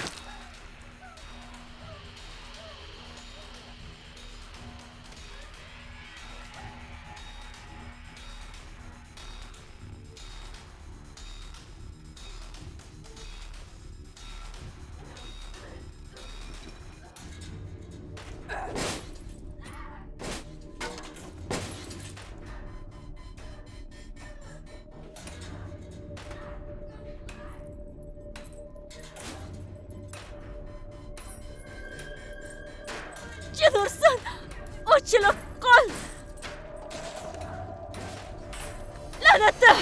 ochilursin. Ochilib qol. La'natda.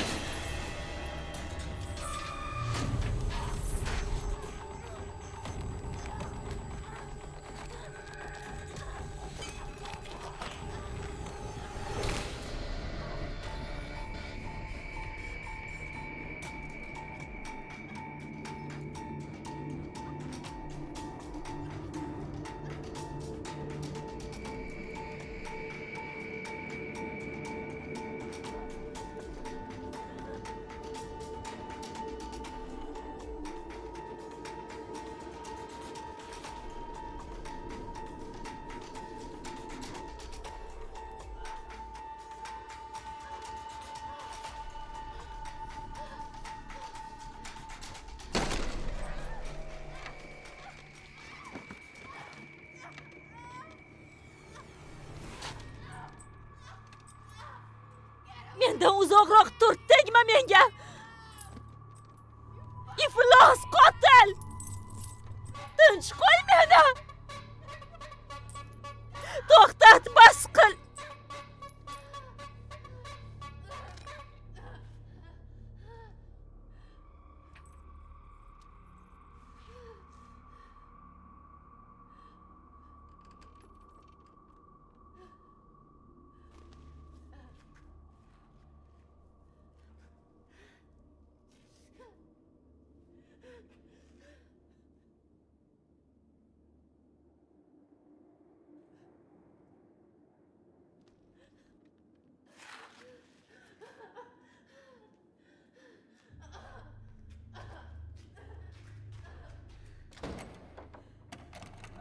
Mendan uzoqroq tur, tegma menga. Iflos qotil. Tinch qo'y meni. To'xtat, bas qil.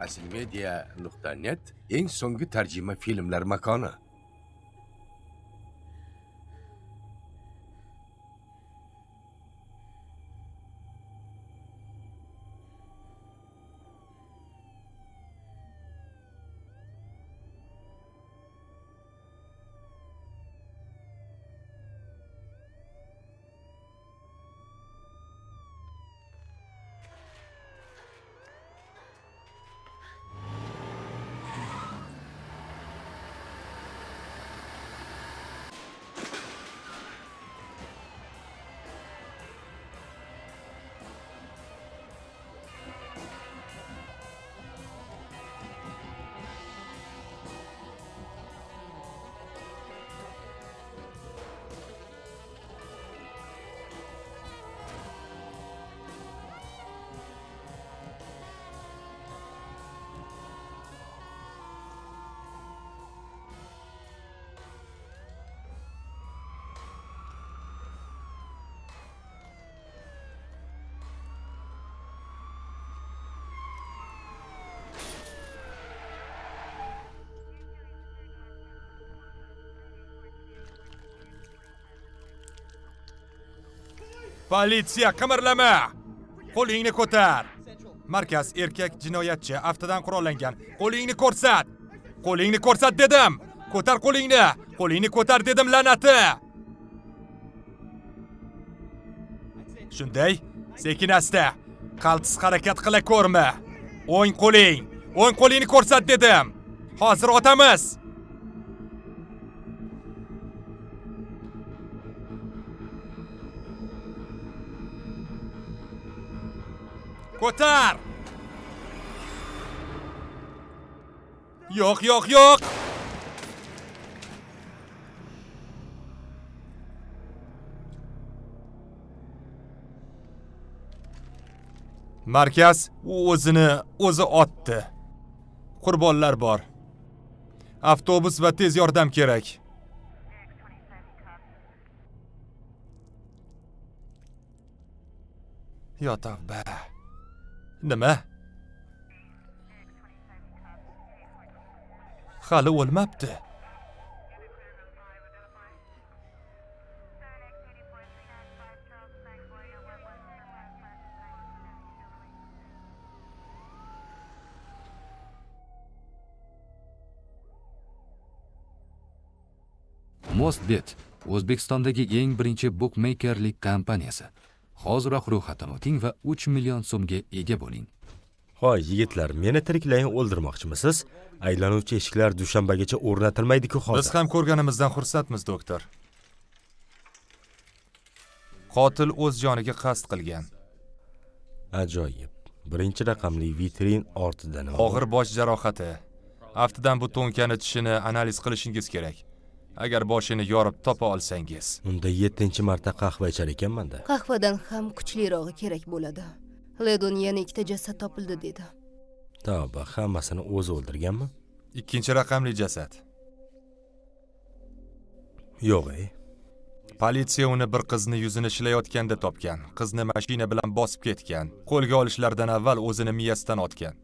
Asilmedia.net eng so'nggi tarjima filmlar makoni. Politsiya, qimirlama! Qo'lingni ko'tar. Markaz erkak jinoyatchi, aftidan qurollangan. Qo'lingni ko'rsat. Qo'lingni ko'rsat dedim. Ko'tar qo'lingni. Qo'lingni ko'tar dedim, la'nati. Shunday, sekin asta. Qaltis harakat qila ko'rma. O'ng qo'lingni ko'rsat dedim. Hozir otamiz. Ko'tar! Yo'q. Markaz o'zini o'zi otdi. Qurbonlar bor. Avtobus va tez yordam kerak. Yo tavba. Nima? Hali o'lmabdi. Mostbet O'zbekistondagi eng birinchi bukmeykerlik kompaniyasi. Hoziroq ro'yxatdan o'ting va 3 million so'mga ega bo'ling. Hoy yigitlar, meni tiriklayin o'ldirmoqchimisiz? Aylanuvchi eshiklar dushanbagacha o'rnatilmaydi-ku hozir. Biz ham ko'rganimizdan xursandmiz, doktor. Qotil o'z joniga qasd qilgan. Ajoyib. Birinchi raqamli vitrin ortida nima? Og'ir bosh jarohati. Aftidan bu to'nkani tishini analiz qilishingiz kerak. Agar boshini yorib topa olsangiz. Unda 7-marta qahva ichar ekanman-da. Qahvadan ham kuchlirog'i kerak bo'ladi. Ledon yana 2 jasad topildi dedi. Tavba, hammasini o'zi o'ldirganmi? Ikkinchi raqamli jasad. Yo'q-ey. Politsiya uni bir qizni yuzini shilayotganda topgan. Qizni mashina bilan bosib ketgan. Qo'lga olishlaridan avval o'zini miyasidan otgan.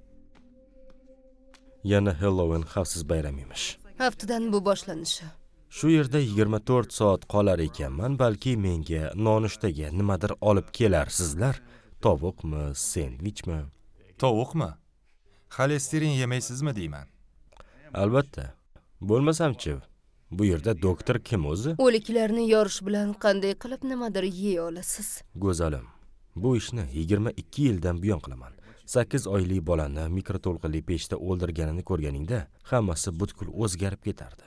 Yana Halloween xavfsiz bayram emish. Haftadan bu boshlanishi. Shu yerda 24 soat qolar ekanman, balki menga nonushtaga nimadir olib kelarsizlar. Tovuqmi, sendvichmi? Tovuqmi? Xolesterin yemaysizmi deyman? Albatta. Bo'lmasam-chi, bu yerda doktor kim o'zi? O'liklarni yorish bilan qanday qilib nimadir yeya olasiz? Go'zalim, bu ishni 22 yildan buyon qilaman. 8 oylik bolani mikroto'lqinli pechda o'ldirganini ko'rganingda, hammasi butkul o'zgarib ketardi.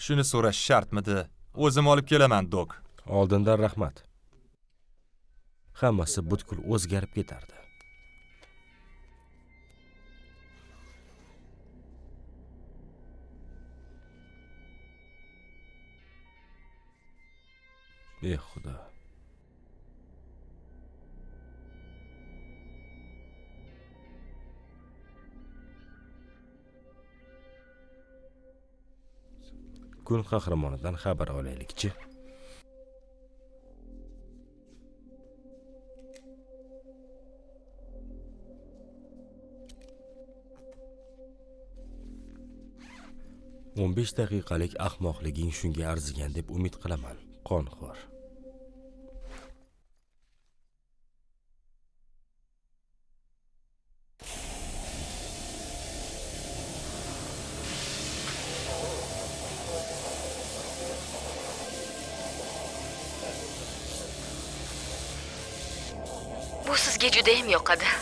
Shuni so'rash shartmidi? O'zim olib kelaman, dok. Oldindan rahmat. Hammasi butkul o'zgarib ketardi. Ey Xudo. Kun qahramonidan xabar olaylik-chi. o'n 15 daqiqalik ahmoqliging shunga arzigan deb umid qilaman, qonxo'r. Bu sizga juda ham yoqadi.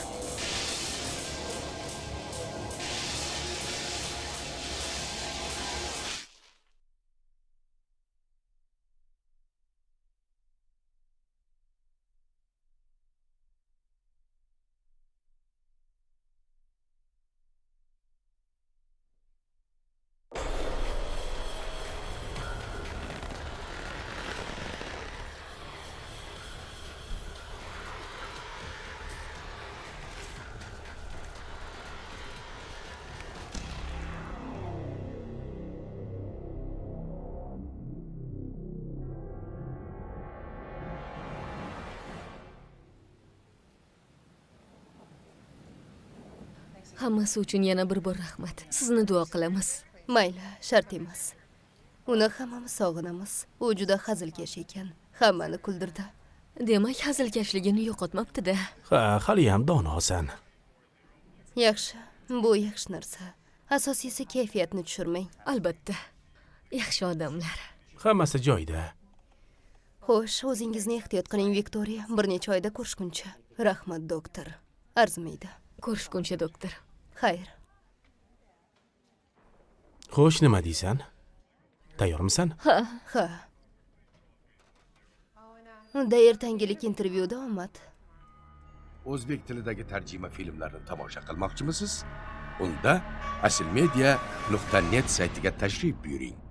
Hammasi uchun yana bir bor rahmat. Sizni duo qilamiz. Mayli, shart emas. Uni hammamiz sog'inamiz. U juda hazilkash ekan. Hammani kuldirdi. Demak, hazilkashligini yo'qotmabdi-da. Ha, hali ham donosan. Yaxshi, bu yaxshi narsa. Asosiysi kayfiyatni tushirmang. Albatta. Yaxshi odamlar. Hammasi joyida. Xo'sh, o'zingizni ehtiyot qiling, Viktoriya. Bir necha oyda ko'rishguncha. Rahmat, doktor. Arzimaydi. Ko'rishguncha, doktor. Xayr. Xo'sh, nima deysan? Tayyormisan? Ha. Unda ertangilik intervyuda omad. O'zbek tilidagi tarjima filmlarni tomosha qilmoqchimisiz? Unda asilmedia.net saytiga tashrif buyuring.